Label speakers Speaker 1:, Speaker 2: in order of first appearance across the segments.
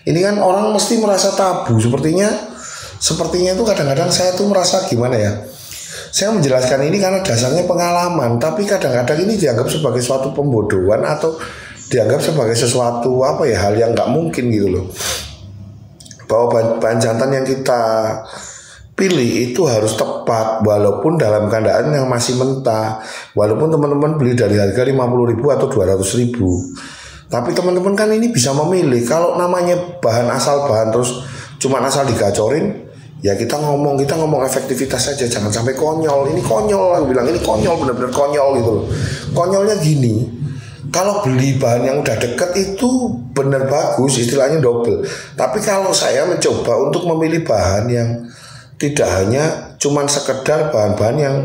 Speaker 1: Ini kan orang mesti merasa tabu. Sepertinya itu kadang-kadang saya tuh merasa gimana ya. Saya menjelaskan ini karena dasarnya pengalaman, tapi kadang-kadang ini dianggap sebagai suatu pembodohan atau dianggap sebagai sesuatu hal yang nggak mungkin gitu loh. Bahwa bahan jantan yang kita pilih itu harus tepat walaupun dalam keadaan yang masih mentah. Walaupun teman-teman beli dari harga 50.000 atau 200.000, tapi teman-teman kan ini bisa memilih. Kalau namanya bahan terus cuma asal digacorin, ya kita ngomong efektivitas saja, jangan sampai konyol. Ini konyol, aku bilang ini konyol, benar-benar konyol gitu loh. Konyolnya gini, kalau beli bahan yang udah deket itu benar bagus, istilahnya double. Tapi kalau saya mencoba untuk memilih bahan yang tidak hanya cuman sekedar bahan-bahan yang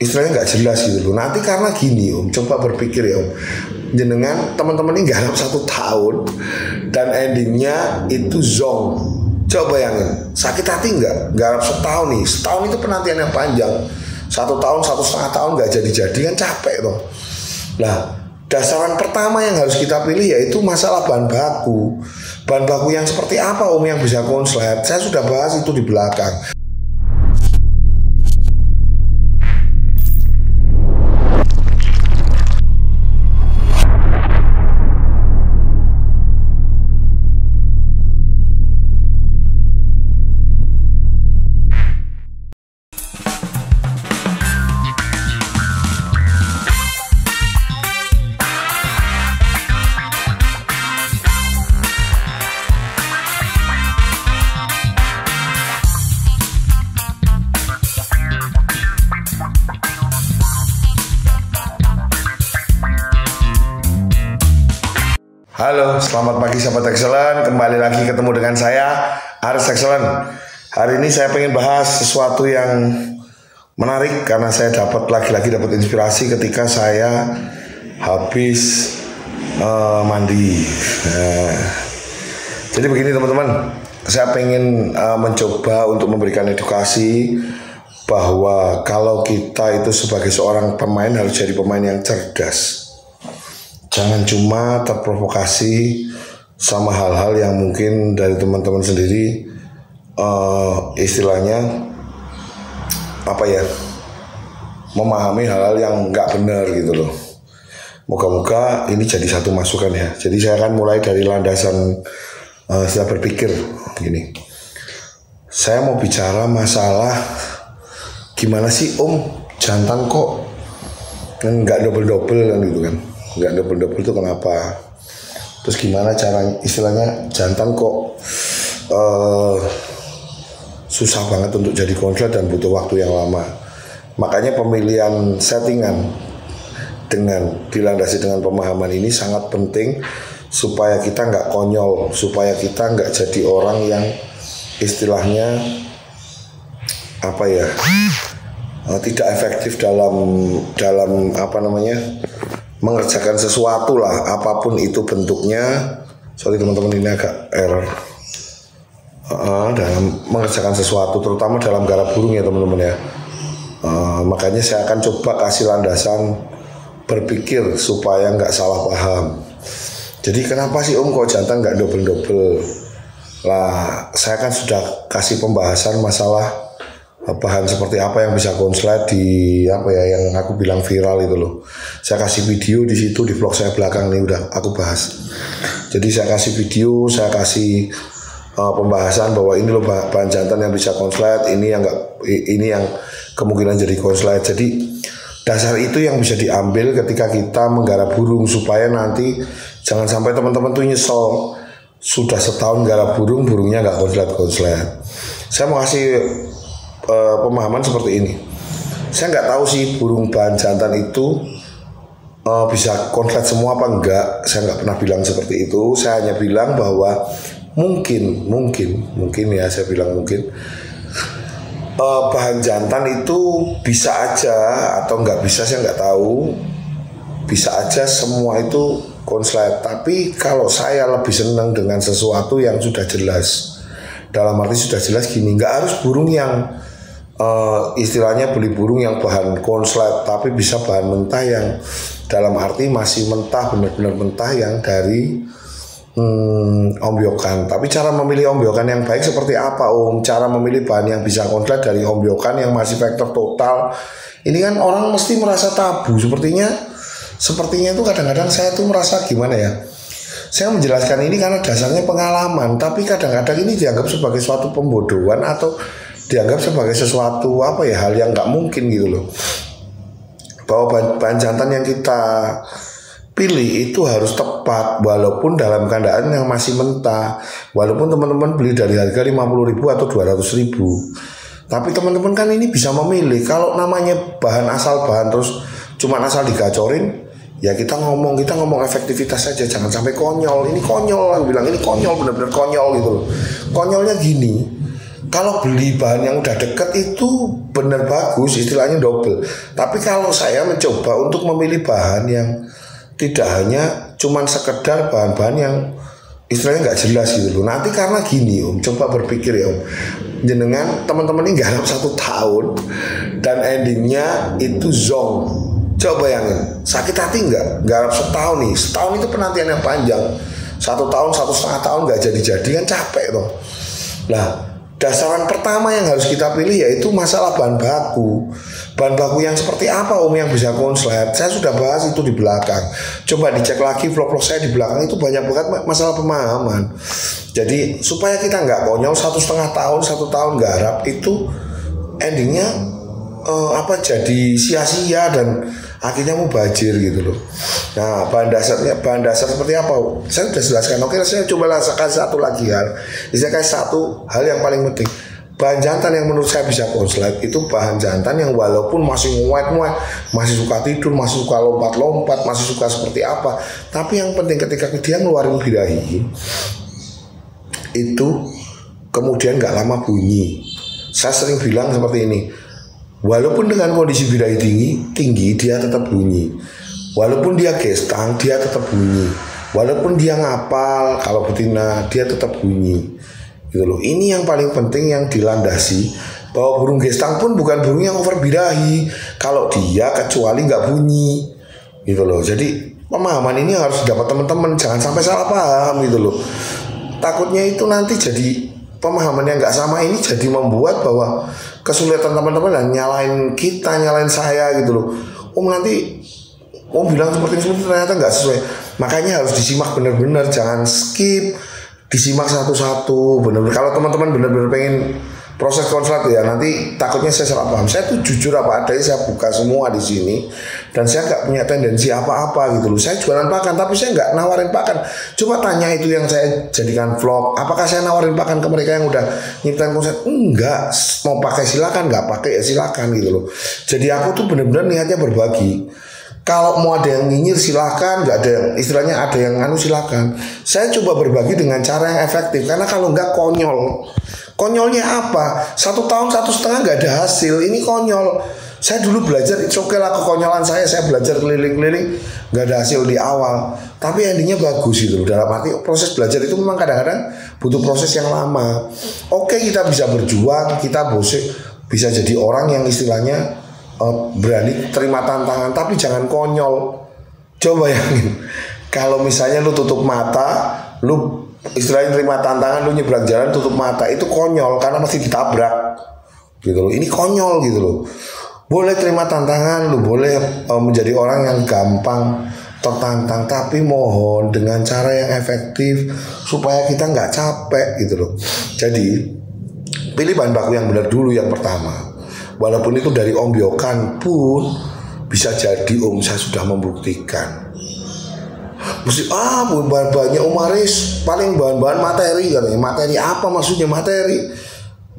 Speaker 1: istilahnya nggak jelas gitu loh. Nanti karena gini Om, coba berpikir ya Om, jenengan teman-teman ini garap 1 tahun dan endingnya itu zong. Coba bayangin, sakit hati nggak? Garap setahun nih, setahun itu penantian yang panjang. 1 tahun, 1,5 tahun nggak jadi kan capek toh. Nah, dasaran pertama yang harus kita pilih yaitu masalah bahan baku. Bahan baku yang seperti apa Om yang bisa konslet? Saya sudah bahas itu di belakang. Halo, selamat pagi sahabat Excellent. Kembali lagi ketemu dengan saya, Aris Excellent. Hari ini saya pengen bahas sesuatu yang menarik karena saya lagi-lagi dapat inspirasi ketika saya habis mandi. Jadi begini teman-teman, saya pengen mencoba untuk memberikan edukasi bahwa kalau kita itu sebagai seorang pemain harus jadi pemain yang cerdas. Jangan cuma terprovokasi sama hal-hal yang mungkin dari teman-teman sendiri istilahnya memahami hal-hal yang nggak benar gitu loh. Moga-moga ini jadi satu masukan ya. Jadi saya akan mulai dari landasan saya berpikir gini. Saya mau bicara masalah gimana sih Om jantan kok nggak double-double kan gitu kan. Nggak double-double itu kenapa? Terus gimana cara istilahnya jantan kok susah banget untuk jadi konslet dan butuh waktu yang lama. Makanya pemilihan settingan dengan dilandasi dengan pemahaman ini sangat penting supaya kita nggak konyol, supaya kita nggak jadi orang yang istilahnya tidak efektif dalam mengerjakan sesuatu lah, apapun itu bentuknya. Sorry teman-teman, ini agak error. Dalam mengerjakan sesuatu, terutama dalam garap burung ya teman-teman ya. Makanya saya akan coba kasih landasan berpikir supaya nggak salah paham. Jadi kenapa sih Om kok jantan nggak double-double? Lah, saya kan sudah kasih pembahasan masalah bahan seperti apa yang bisa konslet di yang aku bilang viral itu loh. Saya kasih video di situ di vlog saya belakang nih, udah aku bahas. Jadi saya kasih video, saya kasih pembahasan bahwa ini loh bahan jantan yang bisa konslet, ini yang kemungkinan jadi konslet. Jadi dasar itu yang bisa diambil ketika kita menggarap burung supaya nanti jangan sampai teman-teman tuh nyesel sudah setahun garap burungnya nggak konslet. Saya mau kasih pemahaman seperti ini. Saya nggak tahu sih burung bahan jantan itu bisa konslet semua apa enggak. Saya nggak pernah bilang seperti itu. Saya hanya bilang bahwa mungkin ya, saya bilang mungkin bahan jantan itu bisa aja atau nggak bisa, saya nggak tahu. Bisa aja semua itu konslet. Tapi kalau saya lebih senang dengan sesuatu yang sudah jelas. Dalam arti sudah jelas gini, nggak harus burung yang istilahnya beli burung yang bahan konslet, tapi bisa bahan mentah yang dalam arti masih mentah, benar-benar mentah yang dari ombyokan. Tapi cara memilih ombyokan yang baik seperti apa Om? Cara memilih bahan yang bisa konslet dari ombyokan yang masih vektor total. Ini kan orang mesti merasa tabu. Sepertinya itu kadang-kadang saya tuh merasa gimana ya. Saya menjelaskan ini karena dasarnya pengalaman. Tapi kadang-kadang ini dianggap sebagai suatu pembodohan atau dianggap sebagai sesuatu hal yang nggak mungkin gitu loh. Bahwa bahan jantan yang kita pilih itu harus tepat walaupun dalam keadaan yang masih mentah. Walaupun teman-teman beli dari harga 50.000 atau 200.000, tapi teman-teman kan ini bisa memilih. Kalau namanya bahan terus cuma asal digacorin, ya kita ngomong efektivitas saja, jangan sampai konyol. Ini konyol, aku bilang ini konyol, benar-benar konyol gitu loh. Konyolnya gini, kalau beli bahan yang udah deket itu benar bagus, istilahnya double. Tapi kalau saya mencoba untuk memilih bahan yang tidak hanya cuman sekedar bahan-bahan yang istilahnya nggak jelas gitu loh. Nanti karena gini Om, coba berpikir ya Om, jenengan teman-teman ini garap 1 tahun dan endingnya itu zong. Coba bayangin, sakit hati nggak? Garap setahun nih, setahun itu penantian yang panjang. 1 tahun, 1,5 tahun nggak jadi kan capek toh. Nah, dasaran pertama yang harus kita pilih yaitu masalah bahan baku. Bahan baku yang seperti apa Om yang bisa konslet? Saya sudah bahas itu di belakang. Coba dicek lagi vlog-vlog saya di belakang, itu banyak banget masalah pemahaman. Jadi supaya kita nggak konyol 1,5 tahun, 1 tahun garap itu endingnya jadi sia-sia dan akhirnya mubazir gitu loh. Nah, bahan dasar seperti apa? Saya sudah jelaskan. Oke, saya coba kasih satu lagi hal. Saya kasih satu hal yang paling penting. Bahan jantan yang menurut saya bisa konslet itu bahan jantan yang walaupun masih nguet-nguet, masih suka tidur, masih suka lompat-lompat, masih suka seperti apa, tapi yang penting ketika dia ngeluarin birahi itu kemudian gak lama bunyi. Saya sering bilang seperti ini, walaupun dengan kondisi birahi tinggi dia tetap bunyi. Walaupun dia gestang dia tetap bunyi. Walaupun dia ngapal kalau betina dia tetap bunyi. Gitu loh. Ini yang paling penting yang dilandasi, bahwa burung gestang pun bukan burung yang over birahi kalau dia kecuali nggak bunyi gitu loh. Jadi pemahaman ini harus dapat teman-teman, jangan sampai salah paham gitu loh. Takutnya itu nanti jadi pemahaman yang nggak sama, ini jadi membuat bahwa kesulitan teman-teman dan nyalain saya gitu loh. Nanti bilang seperti ini ternyata nggak sesuai. Makanya harus disimak benar-benar, jangan skip, disimak satu-satu benar-benar. Kalau teman-teman benar-benar pengen proses konslet ya, nanti takutnya saya salah paham. Saya tuh jujur apa adanya, saya buka semua di sini dan saya nggak punya tendensi apa-apa gitu loh. Saya jualan pakan tapi saya nggak nawarin pakan. Coba tanya itu yang saya jadikan vlog, apakah saya nawarin pakan ke mereka yang udah nyiptain konslet? Enggak, mau pakai silakan, nggak pakai ya silakan gitu loh. Jadi aku tuh benar-benar niatnya berbagi. Kalau mau ada yang nyinyir silakan, nggak ada yang istilahnya ada yang silakan. Saya coba berbagi dengan cara yang efektif, karena kalau nggak konyol. Konyolnya apa? 1 tahun 1,5 nggak ada hasil, ini konyol. Saya dulu belajar, oke lah kekonyolan saya belajar keliling-keliling nggak ada hasil di awal, tapi endingnya bagus gitu. Dalam arti proses belajar itu memang kadang-kadang butuh proses yang lama. Oke, kita bisa berjuang, kita bisa jadi orang yang istilahnya berani terima tantangan, tapi jangan konyol. Coba bayangin, kalau misalnya lu tutup mata, lu istilahnya terima tantangan, lu nyebrang jalan tutup mata, itu konyol karena masih ditabrak gitu loh. Ini konyol gitu loh. Boleh terima tantangan, lu boleh menjadi orang yang gampang tertantang, tapi mohon dengan cara yang efektif supaya kita nggak capek gitu loh. Jadi pilih bahan baku yang benar dulu yang pertama. Walaupun itu dari ombyokan pun bisa jadi saya sudah membuktikan. Mesti bahan-bahannya Aris paling bahan-bahan materi katanya. Materi apa maksudnya materi?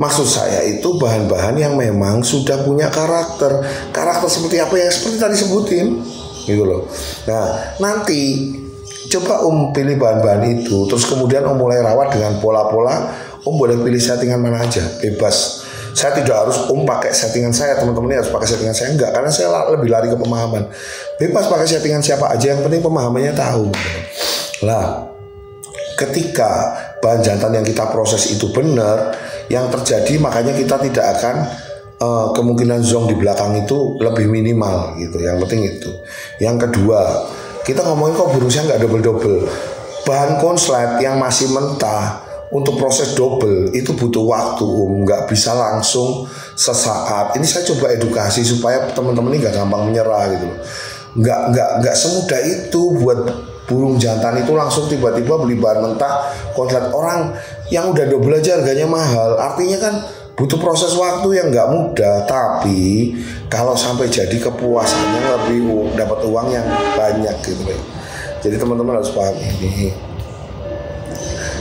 Speaker 1: Maksud saya itu bahan-bahan yang memang sudah punya karakter. Karakter seperti apa yang seperti tadi sebutin gitu loh. Nah, nanti coba pilih bahan-bahan itu, terus kemudian mulai rawat dengan pola-pola. Boleh pilih settingan mana aja, bebas. Saya tidak harus pakai settingan saya, teman-teman ini harus pakai settingan saya, enggak, karena saya lebih lari ke pemahaman. Bebas pakai settingan siapa aja, yang penting pemahamannya tahu. Lah, ketika bahan jantan yang kita proses itu benar, yang terjadi makanya kita tidak akan kemungkinan zong di belakang itu lebih minimal gitu. Yang penting itu. Yang kedua, kita ngomongin kok burung saya nggak double-double. bahan konslet yang masih mentah untuk proses double itu butuh waktu, nggak bisa langsung sesaat. Ini saya coba edukasi supaya teman-teman ini nggak gampang menyerah gitu loh. Nggak semudah itu buat burung jantan itu langsung tiba-tiba beli bahan mentah konslet. Orang yang udah double aja harganya mahal, artinya kan butuh proses waktu yang nggak mudah. Tapi kalau sampai jadi kepuasannya lebih dapat uang yang banyak gitu loh. Jadi teman-teman harus paham ini.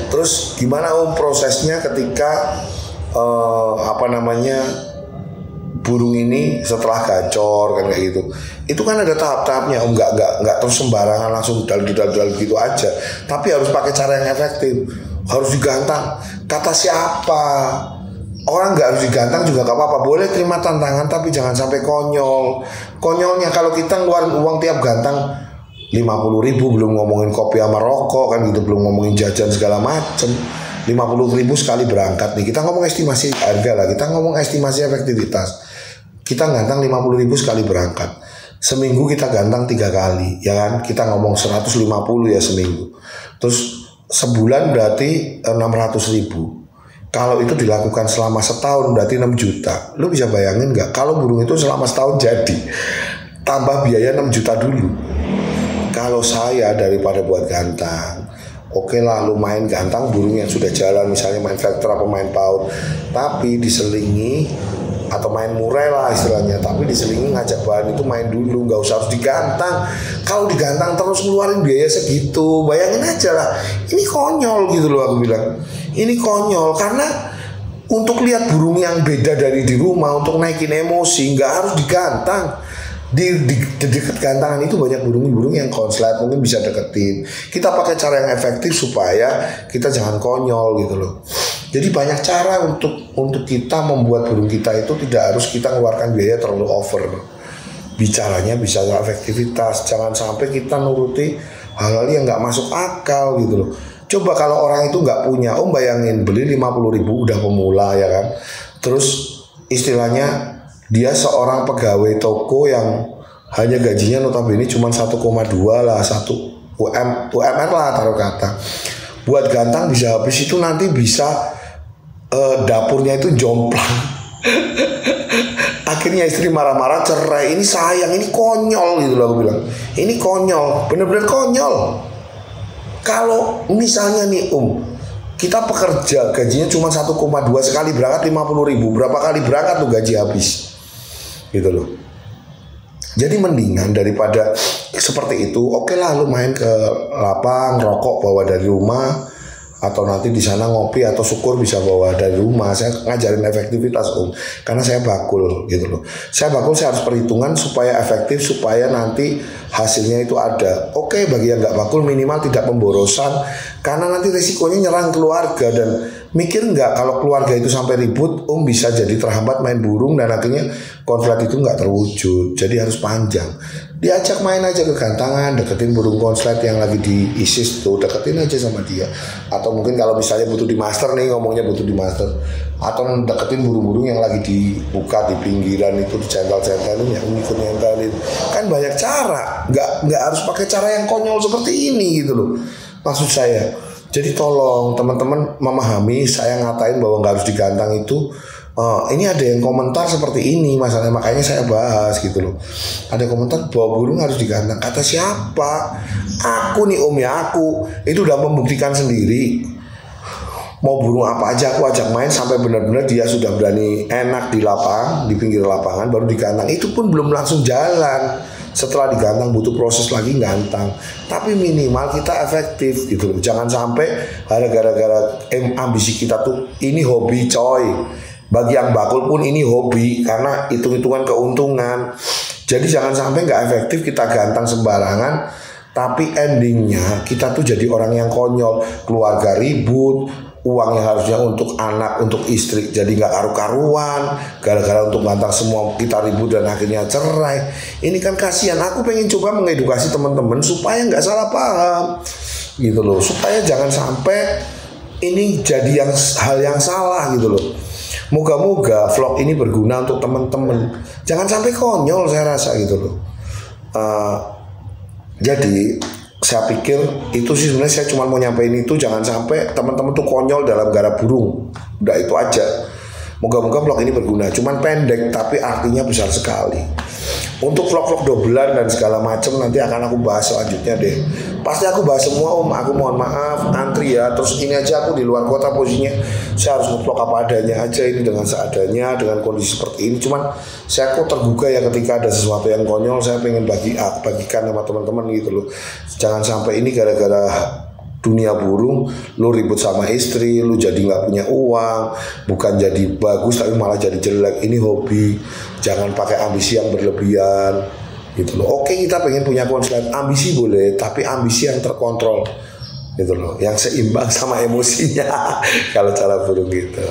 Speaker 1: Terus gimana prosesnya ketika burung ini setelah gacor kan kayak gitu? Itu kan ada tahap-tahapnya, nggak terus sembarangan langsung dal gitu aja. Tapi harus pakai cara yang efektif, harus digantang. Kata siapa? Orang nggak harus digantang juga gak apa-apa, boleh terima tantangan tapi jangan sampai konyol. Konyolnya kalau kita ngeluarin uang tiap gantang 50.000, belum ngomongin kopi sama rokok kan gitu, belum ngomongin jajan segala macem. 50.000 sekali berangkat nih. Kita ngomong estimasi harga lah, kita ngomong estimasi efektivitas. Kita gantang 50.000 sekali berangkat. Seminggu kita gantang 3 kali, ya kan? Kita ngomong 150 ya seminggu. Terus sebulan berarti 600.000. Kalau itu dilakukan selama setahun berarti 6 juta. Lu bisa bayangin gak kalau burung itu selama setahun jadi tambah biaya 6 juta dulu. Kalau saya daripada buat gantang, oke lah lu main gantang burung yang sudah jalan, misalnya main vector atau main paut, tapi diselingi atau main murai lah istilahnya, tapi diselingi ngajak bahan itu main dulu, nggak usah harus digantang. Kalau digantang terus ngeluarin biaya segitu, bayangin aja lah, ini konyol gitu loh aku bilang. Ini konyol karena untuk lihat burung yang beda dari di rumah, untuk naikin emosi nggak harus digantang. Di dekat gantangan itu banyak burung-burung yang konslet, mungkin bisa deketin. Kita pakai cara yang efektif supaya kita jangan konyol gitu loh. Jadi banyak cara untuk kita membuat burung kita itu tidak harus kita mengeluarkan biaya terlalu over. Bicaranya bisa efektivitas, jangan sampai kita nuruti hal-hal yang nggak masuk akal gitu loh. Coba kalau orang itu nggak punya, bayangin beli 50.000 udah pemula ya kan. Terus istilahnya dia seorang pegawai toko yang hanya gajinya notabene cuma 1,2 lah, 1 UMR lah taruh kata. Buat gantang bisa habis itu, nanti bisa dapurnya itu jomplang. Akhirnya istri marah-marah cerai. Ini sayang, ini konyol gitu loh aku bilang. Ini konyol, bener-bener konyol. Kalau misalnya nih kita pekerja gajinya cuma 1,2 sekali berangkat 50.000, berapa kali berangkat tuh gaji habis gitu loh. Jadi mendingan daripada seperti itu, oke lah lu main ke lapang, rokok bawa dari rumah, atau nanti di sana ngopi atau syukur bisa bawa dari rumah. Saya ngajarin efektivitas karena saya bakul gitu loh. Saya harus perhitungan supaya efektif, supaya nanti hasilnya itu ada. Oke, bagi yang nggak bakul minimal tidak pemborosan, karena nanti resikonya nyerang keluarga. Dan mikir nggak kalau keluarga itu sampai ribut, bisa jadi terhambat main burung dan akhirnya konslet itu nggak terwujud. Jadi harus panjang. Diajak main aja ke gantangan, deketin burung konslet yang lagi diisis tuh, deketin aja sama dia. Atau mungkin kalau misalnya butuh di master nih, ngomongnya butuh di master, atau deketin burung-burung yang lagi dibuka di pinggiran itu, dicental-centalin, yang ikut nyentalin. Kan banyak cara, nggak harus pakai cara yang konyol seperti ini gitu loh. Maksud saya, jadi tolong teman-teman memahami saya ngatain bahwa nggak harus digantang itu. Ini ada yang komentar seperti ini masalahnya, makanya saya bahas gitu loh. Ada komentar bahwa burung harus digantang. Kata siapa? Aku nih aku itu udah membuktikan sendiri. Mau burung apa aja aku ajak main sampai benar-benar dia sudah berani enak di lapang, di pinggir lapangan, baru digantang. Itu pun belum langsung jalan. Setelah digantang butuh proses lagi gantang. Tapi minimal kita efektif gitu loh. Jangan sampai gara-gara ambisi kita tuh ini hobi coy. Bagi yang bakul pun ini hobi, karena hitung-hitungan keuntungan. Jadi jangan sampai nggak efektif kita gantang sembarangan, tapi endingnya kita tuh jadi orang yang konyol. Keluarga ribut, uang yang harusnya untuk anak, untuk istri jadi nggak karu-karuan. Gara-gara untuk gantang semua kita ribut dan akhirnya cerai. Ini kan kasihan. Aku pengen coba mengedukasi teman-teman supaya nggak salah paham gitu loh, supaya jangan sampai ini jadi hal yang salah gitu loh. Moga-moga vlog ini berguna untuk teman-teman. Jangan sampai konyol saya rasa gitu loh. Jadi saya pikir itu sih sebenarnya saya cuma mau nyampein itu, jangan sampai teman-teman tuh konyol dalam garap burung. Udah itu aja. Moga-moga vlog ini berguna. Cuman pendek tapi artinya besar sekali. Untuk vlog-vlog dobelan dan segala macam nanti akan aku bahas selanjutnya deh. Pasti aku bahas semua om. Aku mohon maaf antri ya. Terus ini aja aku di luar kota posisinya. Saya harus vlog apa adanya aja ini dengan seadanya dengan kondisi seperti ini. Cuman saya kok tergugah ya ketika ada sesuatu yang konyol. Saya pengen bagikan sama teman-teman gitu loh. Jangan sampai ini gara-gara dunia burung, lu ribut sama istri, lu jadi nggak punya uang, bukan jadi bagus tapi malah jadi jelek. Ini hobi, jangan pakai ambisi yang berlebihan, gitu loh. Oke kita pengen punya konslet, ambisi boleh, tapi ambisi yang terkontrol, gitu loh, yang seimbang sama emosinya. Kalau cara burung gitu.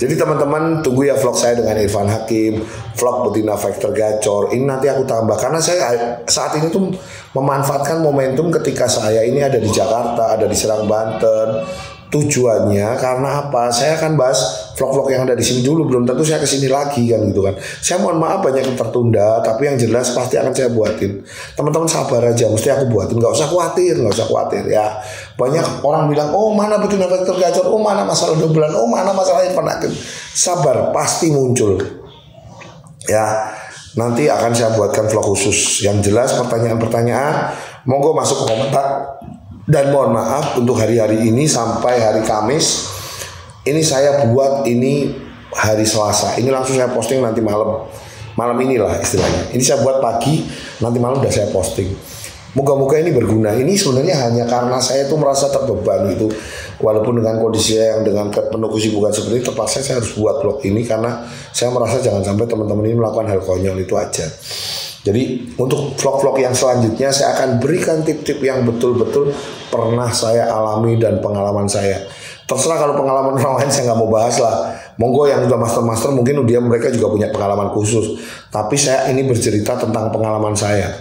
Speaker 1: Jadi teman-teman tunggu ya vlog saya dengan Irfan Hakim, vlog betina Vector Gacor. Ini nanti aku tambah karena saya saat ini tuh memanfaatkan momentum ketika saya ini ada di Jakarta, ada di Serang Banten. Tujuannya karena apa? Saya akan bahas vlog-vlog yang ada di sini dulu, belum tentu saya kesini lagi kan gitu kan. Saya mohon maaf banyak yang tertunda, tapi yang jelas pasti akan saya buatin. Teman-teman sabar aja, mesti aku buatin. Nggak usah khawatir ya. Banyak orang bilang, oh mana betina Vector Gacor, oh mana masalah dobelan, oh mana masalah Irfan Hakim. Sabar, pasti muncul. Ya. Nanti akan saya buatkan vlog khusus. Yang jelas pertanyaan-pertanyaan monggo masuk ke komentar. Dan mohon maaf untuk hari-hari ini sampai hari Kamis. Ini saya buat ini hari Selasa. Ini langsung saya posting nanti malam. Malam inilah istilahnya. Ini saya buat pagi, nanti malam udah saya posting. Moga-moga ini berguna. Ini sebenarnya hanya karena saya tuh merasa terbeban gitu. Walaupun dengan kondisi yang dengan penuh kesibukan seperti itu, terpaksa saya harus buat vlog ini karena saya merasa jangan sampai teman-teman ini melakukan hal konyol itu aja. Jadi untuk vlog-vlog yang selanjutnya saya akan berikan tip-tip yang betul-betul pernah saya alami dan pengalaman saya. Terserah kalau pengalaman orang lain saya nggak mau bahas lah. Monggo yang udah master-master mungkin mereka juga punya pengalaman khusus. Tapi saya ini bercerita tentang pengalaman saya.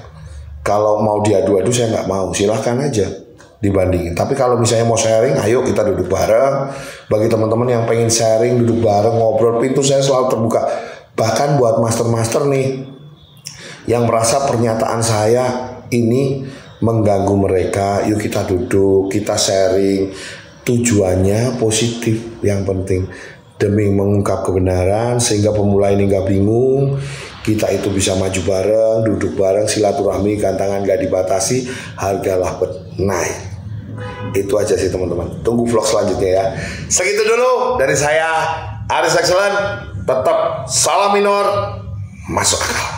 Speaker 1: Kalau mau diadu-adu saya nggak mau, silahkan aja dibandingin. Tapi kalau misalnya mau sharing, ayo kita duduk bareng. Bagi teman-teman yang pengen sharing, duduk bareng, ngobrol, pintu saya selalu terbuka. Bahkan buat master-master nih, yang merasa pernyataan saya ini mengganggu mereka, yuk kita duduk, kita sharing. Tujuannya positif, yang penting demi mengungkap kebenaran sehingga pemula ini nggak bingung. Kita itu bisa maju bareng, duduk bareng, silaturahmi, gantangan gak dibatasi, hargalah naik. Itu aja sih teman-teman. Tunggu vlog selanjutnya ya. Segitu dulu dari saya, Aris Excellent. Tetap salam minor, masuk akal.